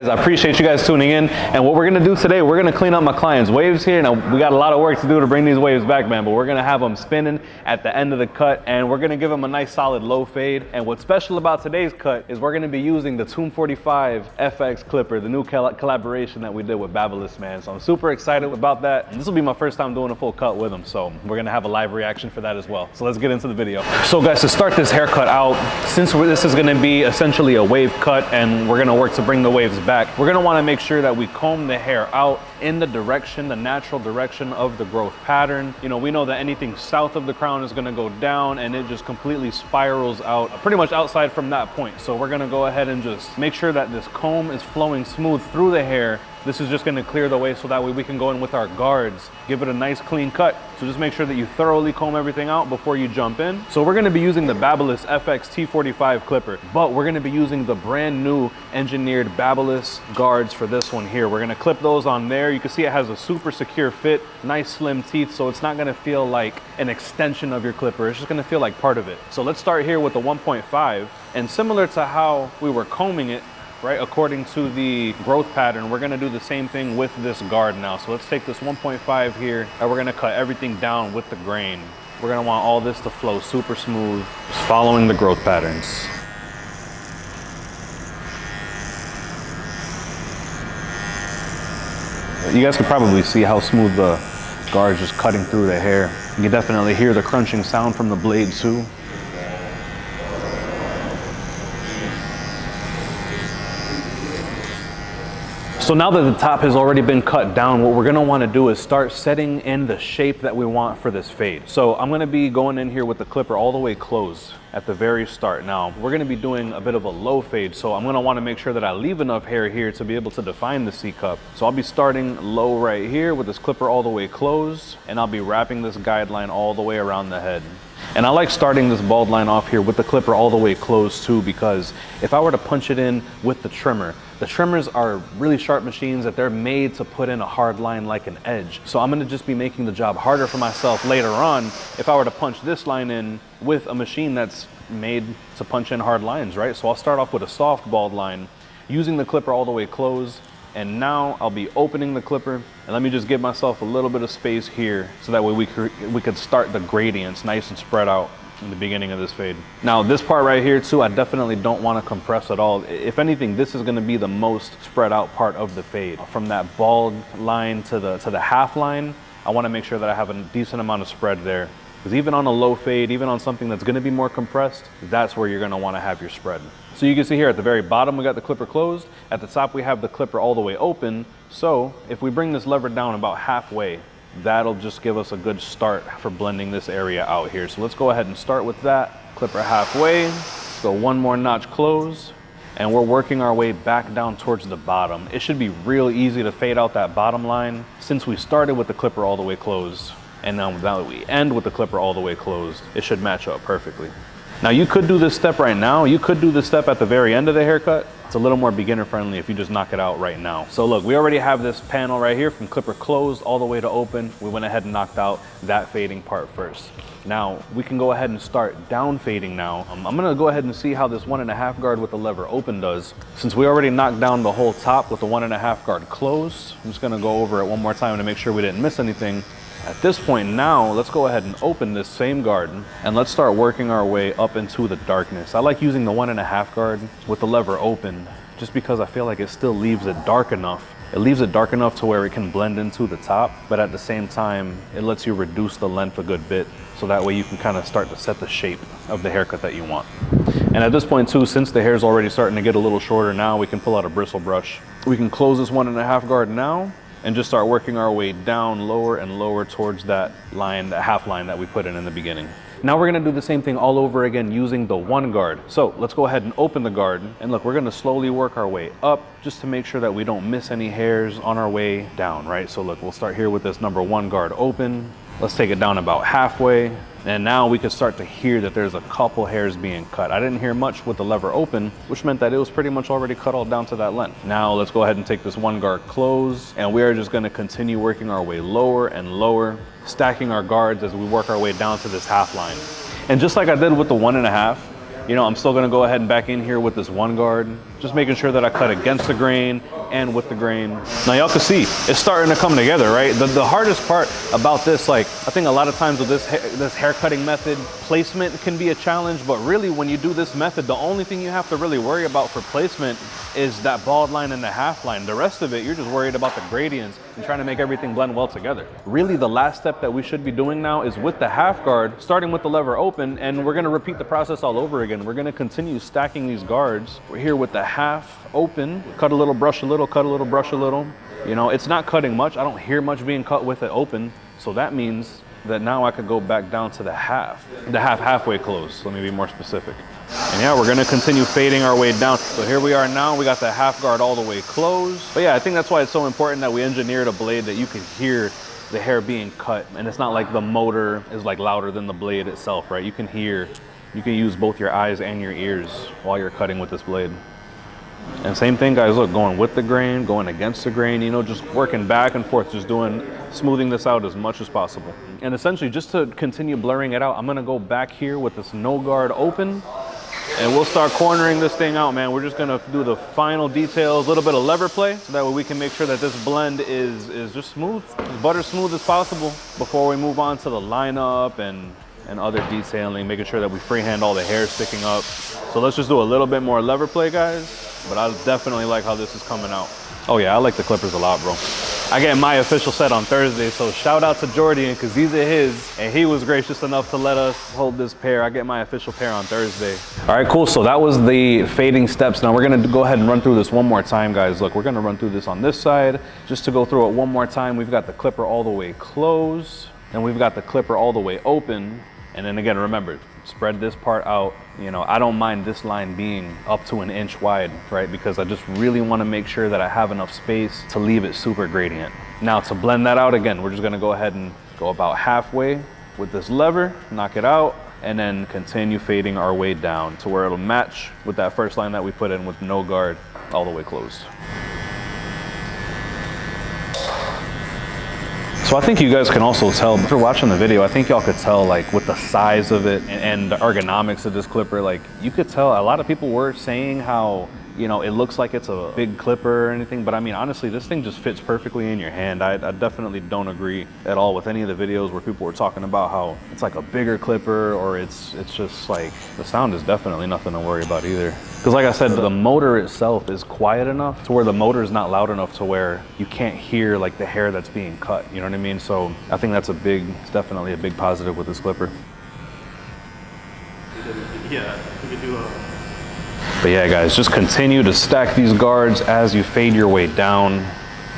I appreciate you guys tuning in, and what we're gonna do today, we're gonna clean up my client's waves here. Now we got a lot of work to do to bring these waves back, man, but we're gonna have them spinning at the end of the cut, and we're gonna give them a nice solid low fade. And what's special about today's cut is we're gonna be using the Tomb45 FX Clipper, the new collaboration that we did with BaByliss, man. So I'm super excited about that. This will be my first time doing a full cut with them, so we're gonna have a live reaction for that as well. So let's get into the video. So guys, to start this haircut out, since this is gonna be essentially a wave cut and we're gonna work to bring the waves back, we're gonna wanna make sure that we comb the hair out in the direction, the natural direction of the growth pattern. You know, we know that anything south of the crown is gonna go down and it just completely spirals out, pretty much outside from that point. So we're gonna go ahead and just make sure that this comb is flowing smooth through the hair. This is just gonna clear the way so that way we can go in with our guards, give it a nice clean cut. So just make sure that you thoroughly comb everything out before you jump in. So we're gonna be using the BaByliss FX T45 Clipper, but we're gonna be using the brand new engineered BaByliss guards for this one here. We're gonna clip those on there. You can see it has a super secure fit, nice slim teeth, so it's not gonna feel like an extension of your clipper. It's just gonna feel like part of it. So let's start here with the 1.5, and similar to how we were combing it, right, according to the growth pattern, we're gonna do the same thing with this guard now. So let's take this 1.5 here, and we're gonna cut everything down with the grain. We're gonna want all this to flow super smooth, just following the growth patterns. You guys can probably see how smooth the guard's just cutting through the hair. You can definitely hear the crunching sound from the blade too. So now that the top has already been cut down, what we're gonna wanna do is start setting in the shape that we want for this fade. So I'm gonna be going in here with the clipper all the way closed at the very start. Now, we're gonna be doing a bit of a low fade, so I'm gonna wanna make sure that I leave enough hair here to be able to define the C-cup. So I'll be starting low right here with this clipper all the way closed, and I'll be wrapping this guideline all the way around the head. And I like starting this bald line off here with the clipper all the way closed too, because if I were to punch it in with the trimmers are really sharp machines that they're made to put in a hard line like an edge. So I'm gonna just be making the job harder for myself later on if I were to punch this line in with a machine that's made to punch in hard lines, right? So I'll start off with a soft bald line using the clipper all the way closed. And now I'll be opening the clipper, and let me just give myself a little bit of space here so that way we could start the gradients nice and spread out in the beginning of this fade. Now this part right here too, I definitely don't want to compress at all. If anything, this is going to be the most spread out part of the fade. From that bald line to the half line, I want to make sure that I have a decent amount of spread there. Because even on a low fade, even on something that's going to be more compressed, that's where you're going to want to have your spread. So you can see here at the very bottom, we got the clipper closed. At the top, we have the clipper all the way open. So if we bring this lever down about halfway, that'll just give us a good start for blending this area out here. So let's go ahead and start with that. Clipper halfway, let's go one more notch close, and we're working our way back down towards the bottom. It should be real easy to fade out that bottom line since we started with the clipper all the way closed. And now that we end with the clipper all the way closed, it should match up perfectly. Now you could do this step right now. You could do this step at the very end of the haircut. It's a little more beginner friendly if you just knock it out right now. So look, we already have this panel right here from clipper closed all the way to open. We went ahead and knocked out that fading part first. Now we can go ahead and start down fading now. I'm gonna go ahead and see how this 1.5 guard with the lever open does. Since we already knocked down the whole top with the 1.5 guard closed, I'm just gonna go over it one more time to make sure we didn't miss anything. At this point now, let's go ahead and open this same guard and let's start working our way up into the darkness. I like using the 1.5 guard with the lever open just because I feel like it still leaves it dark enough. It leaves it dark enough to where it can blend into the top, but at the same time, it lets you reduce the length a good bit. So that way you can kind of start to set the shape of the haircut that you want. And at this point too, since the hair is already starting to get a little shorter now, we can pull out a bristle brush. We can close this 1.5 guard now and just start working our way down lower and lower towards that line, that half line that we put in the beginning. Now we're gonna do the same thing all over again using the 1 guard. So let's go ahead and open the guard, and look, we're gonna slowly work our way up just to make sure that we don't miss any hairs on our way down, right? So look, we'll start here with this number 1 guard open. Let's take it down about halfway. And now we can start to hear that there's a couple hairs being cut. I didn't hear much with the lever open, which meant that it was pretty much already cut all down to that length. Now let's go ahead and take this 1 guard closed, and we are just gonna continue working our way lower and lower, stacking our guards as we work our way down to this half line. And just like I did with the 1.5, You know, I'm still gonna go ahead and back in here with this one guard, just making sure that I cut against the grain and with the grain. Now y'all can see, it's starting to come together, right? The hardest part about this, like, I think a lot of times with this hair cutting method, placement can be a challenge, but really when you do this method, the only thing you have to really worry about for placement is that bald line and the half line. The rest of it, you're just worried about the gradients and trying to make everything blend well together. Really, the last step that we should be doing now is with the half guard, starting with the lever open, and we're gonna repeat the process all over again. We're gonna continue stacking these guards. We're here with the half open, cut a little, brush a little, cut a little, brush a little. You know, it's not cutting much. I don't hear much being cut with it open. So that means that now I could go back down to the halfway close. Let me be more specific. And yeah, we're gonna continue fading our way down. So here we are now, we got the half guard all the way closed. But yeah, I think that's why it's so important that we engineered a blade that you can hear the hair being cut. And it's not like the motor is like louder than the blade itself, right? You can hear, you can use both your eyes and your ears while you're cutting with this blade. And same thing, guys, look, going with the grain, going against the grain, you know, just working back and forth, just smoothing this out as much as possible. And essentially, just to continue blurring it out, I'm gonna go back here with this no guard open, and we'll start cornering this thing out, man. We're just gonna do the final details, a little bit of lever play, so that way we can make sure that this blend is just smooth, as butter smooth as possible before we move on to the lineup and other detailing, making sure that we freehand all the hair sticking up. So let's just do a little bit more lever play, guys. But I definitely like how this is coming out. Oh yeah, I like the clippers a lot, bro. I get my official set on Thursday, so shout out to Jordan, because these are his, and he was gracious enough to let us hold this pair. I get my official pair on Thursday. All right, cool, so that was the fading steps. Now we're gonna go ahead and run through this one more time, guys. Look, we're gonna run through this on this side. Just to go through it one more time, we've got the clipper all the way closed, and we've got the clipper all the way open. And then again, remember, spread this part out. You know, I don't mind this line being up to an inch wide, right? Because I just really want to make sure that I have enough space to leave it super gradient. Now to blend that out again, we're just going to go ahead and go about halfway with this lever, knock it out, and then continue fading our way down to where it'll match with that first line that we put in with no guard all the way closed. So I think you guys can also tell, after watching the video, I think y'all could tell, like, with the size of it and the ergonomics of this clipper, like, you could tell a lot of people were saying how, you know, it looks like it's a big clipper or anything, but I mean, honestly, this thing just fits perfectly in your hand. I definitely don't agree at all with any of the videos where people were talking about how it's like a bigger clipper, or it's just like, the sound is definitely nothing to worry about either. Because like I said, the motor itself is quiet enough to where the motor is not loud enough to where you can't hear like the hair that's being cut, you know what I mean? So I think that's it's definitely a big positive with this clipper. Yeah, we could do But yeah, guys, just continue to stack these guards as you fade your way down.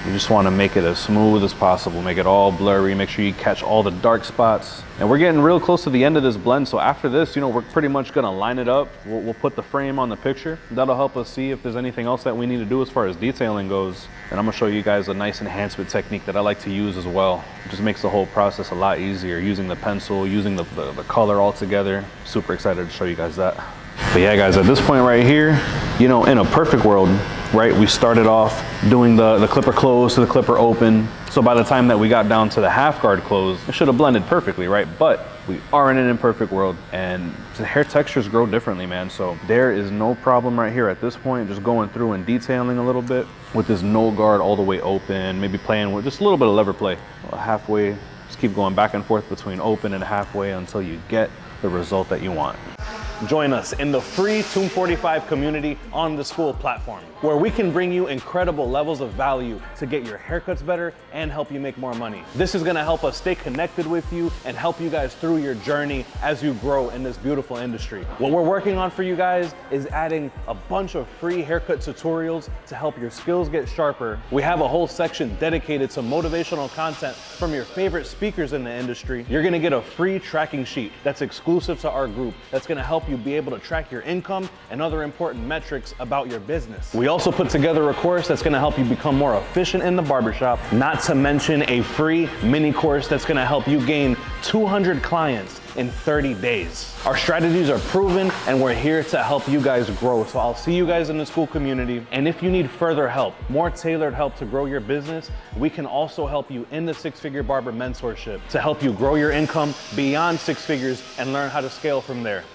You just want to make it as smooth as possible, make it all blurry, make sure you catch all the dark spots. And we're getting real close to the end of this blend, so after this, you know, we're pretty much gonna line it up. We'll put the frame on the picture. That'll help us see if there's anything else that we need to do as far as detailing goes. And I'm gonna show you guys a nice enhancement technique that I like to use as well. It just makes the whole process a lot easier, using the pencil, using the color all together. Super excited to show you guys that. But yeah, guys, at this point right here, you know, in a perfect world, right, we started off doing the clipper close to the clipper open. So by the time that we got down to the half guard close, it should have blended perfectly, right? But we are in an imperfect world, and the hair textures grow differently, man. So there is no problem right here at this point, just going through and detailing a little bit with this no guard all the way open, maybe playing with just a little bit of lever play. Halfway, just keep going back and forth between open and halfway until you get the result that you want. Join us in the free Tomb45 community on the School platform, where we can bring you incredible levels of value to get your haircuts better and help you make more money. This is gonna help us stay connected with you and help you guys through your journey as you grow in this beautiful industry. What we're working on for you guys is adding a bunch of free haircut tutorials to help your skills get sharper. We have a whole section dedicated to motivational content from your favorite speakers in the industry. You're gonna get a free tracking sheet that's exclusive to our group that's gonna help you be able to track your income and other important metrics about your business. We also put together a course that's gonna help you become more efficient in the barbershop, not to mention a free mini course that's gonna help you gain 200 clients in 30 days. Our strategies are proven, and we're here to help you guys grow. So I'll see you guys in the school community. And if you need further help, more tailored help to grow your business, we can also help you in the Six-Figure Barber Mentorship to help you grow your income beyond six figures and learn how to scale from there.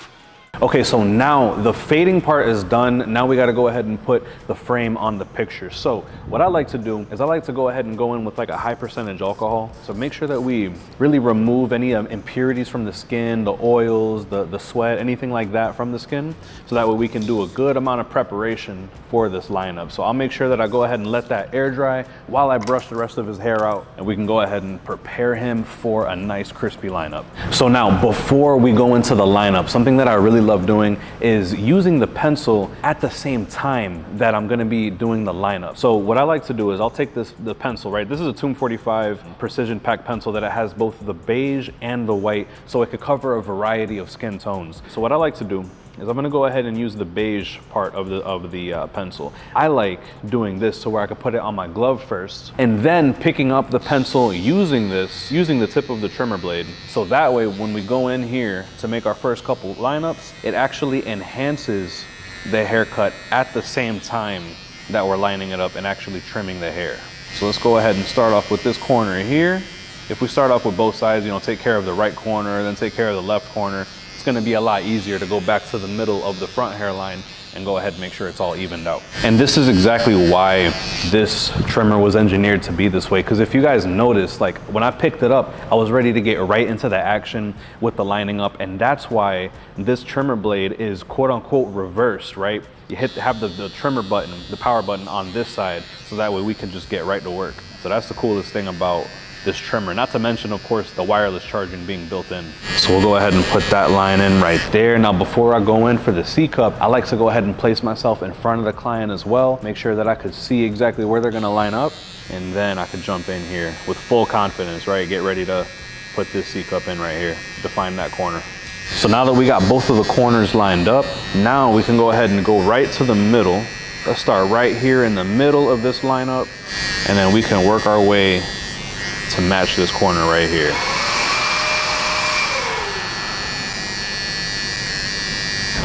Okay, so now the fading part is done. Now we got to go ahead and put the frame on the picture. So what I like to do is I like to go ahead and go in with like a high percentage alcohol. So make sure that we really remove any impurities from the skin, the oils, the sweat, anything like that from the skin. So that way we can do a good amount of preparation for this lineup. So I'll make sure that I go ahead and let that air dry while I brush the rest of his hair out, and we can go ahead and prepare him for a nice crispy lineup. So now before we go into the lineup, something that I really love doing is using the pencil at the same time that I'm going to be doing the lineup. So what I like to do is I'll take the pencil, right? This is a Tomb45 precision pack pencil that it has both the beige and the white, so it could cover a variety of skin tones. So what I like to do is I'm gonna go ahead and use the beige part of the pencil. I like doing this so where I could put it on my glove first, and then picking up the pencil using the tip of the trimmer blade. So that way, when we go in here to make our first couple lineups, it actually enhances the haircut at the same time that we're lining it up and actually trimming the hair. So let's go ahead and start off with this corner here. If we start off with both sides, you know, take care of the right corner, then take care of the left corner, it's gonna be a lot easier to go back to the middle of the front hairline and go ahead and make sure it's all evened out. And this is exactly why this trimmer was engineered to be this way. Because if you guys notice, like when I picked it up, I was ready to get right into the action with the lining up. And that's why this trimmer blade is quote unquote reversed, right? You have the trimmer button, the power button on this side. So that way we can just get right to work. So that's the coolest thing about this trimmer, not to mention of course the wireless charging being built in. So we'll go ahead and put that line in right there. Now before I go in for the C cup, I like to go ahead and place myself in front of the client as well, make sure that I could see exactly where they're gonna line up, and then I could jump in here with full confidence, right? Get ready to put this C cup in right here, define that corner. So now that we got both of the corners lined up, now we can go ahead and go right to the middle. Let's start right here in the middle of this lineup, and then we can work our way to match this corner right here.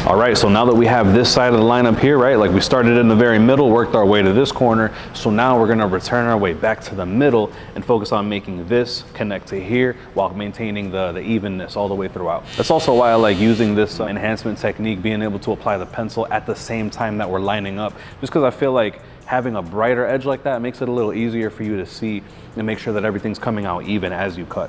All right, so now that we have this side of the lineup here, right, like we started in the very middle, worked our way to this corner, so now we're gonna return our way back to the middle and focus on making this connect to here while maintaining the evenness all the way throughout. That's also why I like using this enhancement technique, being able to apply the pencil at the same time that we're lining up, just because I feel like having a brighter edge like that makes it a little easier for you to see and make sure that everything's coming out even as you cut.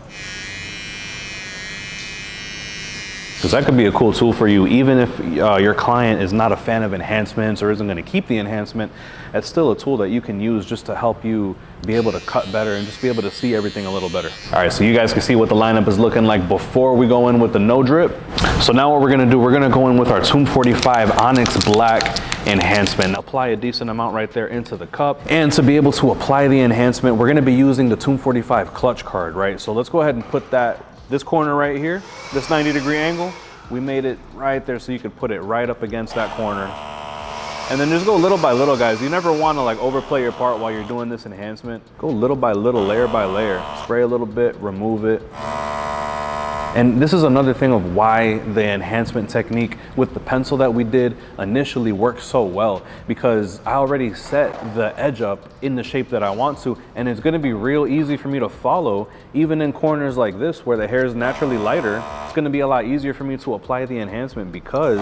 Because that could be a cool tool for you, even if your client is not a fan of enhancements or isn't going to keep the enhancement. That's still a tool that you can use just to help you be able to cut better and just be able to see everything a little better. All right, so you guys can see what the lineup is looking like before we go in with the no drip. So now what we're going to do, we're going to go in with our Tomb45 Onyx Black enhancement. Apply a decent amount right there into the cup. And to be able to apply the enhancement, we're going to be using the Tomb45 clutch card, right? So let's go ahead and put this corner right here, this 90-degree angle, we made it right there so you could put it right up against that corner. And then just go little by little, guys. You never want to like overplay your part while you're doing this enhancement. Go little by little, layer by layer. Spray a little bit, remove it. And this is another thing of why the enhancement technique with the pencil that we did initially worked so well, because I already set the edge up in the shape that I want to, and it's gonna be real easy for me to follow, even in corners like this where the hair is naturally lighter. It's gonna be a lot easier for me to apply the enhancement because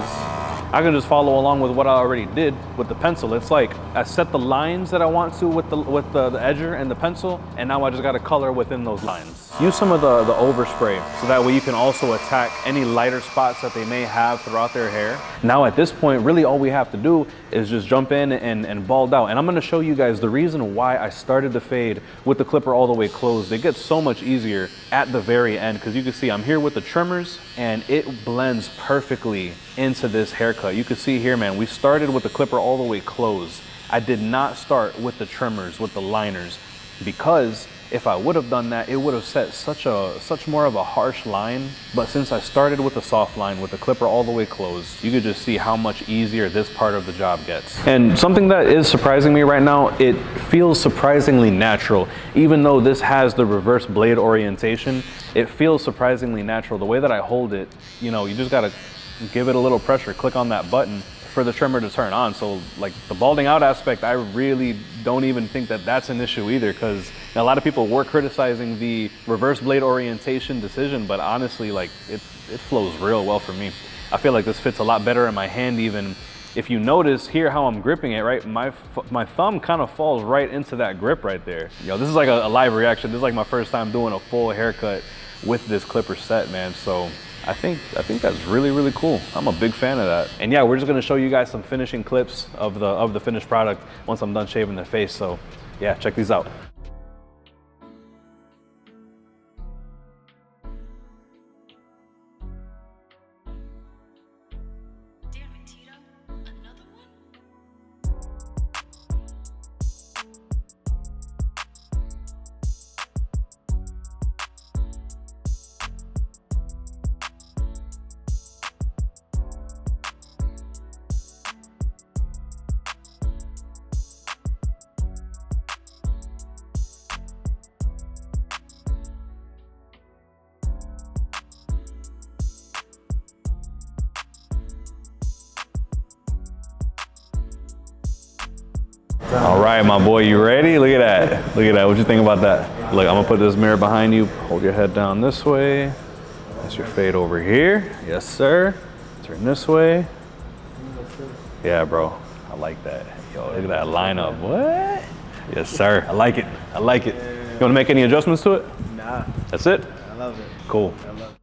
I can just follow along with what I already did with the pencil. It's like I set the lines that I want to with the edger and the pencil, and now I just gotta color within those lines. Use some of the overspray so that way you can also attack any lighter spots that they may have throughout their hair. Now at this point, really all we have to do is just jump in and bald out. And I'm gonna show you guys the reason why I started the fade with the clipper all the way closed. It gets so much easier at the very end, because you can see I'm here with the trimmers and it blends perfectly into this haircut. You can see here, man, we started with the clipper all the way closed. I did not start with the trimmers, with the liners, because if I would have done that, it would have set such more of a harsh line. But since I started with a soft line with the clipper all the way closed, you could just see how much easier this part of the job gets. And something that is surprising me right now, it feels surprisingly natural. Even though this has the reverse blade orientation, it feels surprisingly natural. The way that I hold it, you know, you just gotta give it a little pressure, click on that button for the trimmer to turn on. So like the balding out aspect, I really don't even think that that's an issue either, because a lot of people were criticizing the reverse blade orientation decision, but honestly, like it flows real well for me. I feel like this fits a lot better in my hand even. If you notice here how I'm gripping it, right, my thumb kind of falls right into that grip right there. Yo, this is like a live reaction. This is like my first time doing a full haircut with this clipper set, man. So I think that's really, really cool. I'm a big fan of that. And yeah, we're just gonna show you guys some finishing clips of the finished product once I'm done shaving the face. So yeah, check these out. All right, my boy, you ready? Look at that. Look at that. What you think about that? Look, I'm gonna put this mirror behind you. Hold your head down this way. That's your fade over here. Yes, sir. Turn this way. Yeah, bro. I like that. Yo, look at that lineup. What? Yes, sir. I like it. I like it. You wanna make any adjustments to it? Nah. That's it? I love it. Cool. I love it.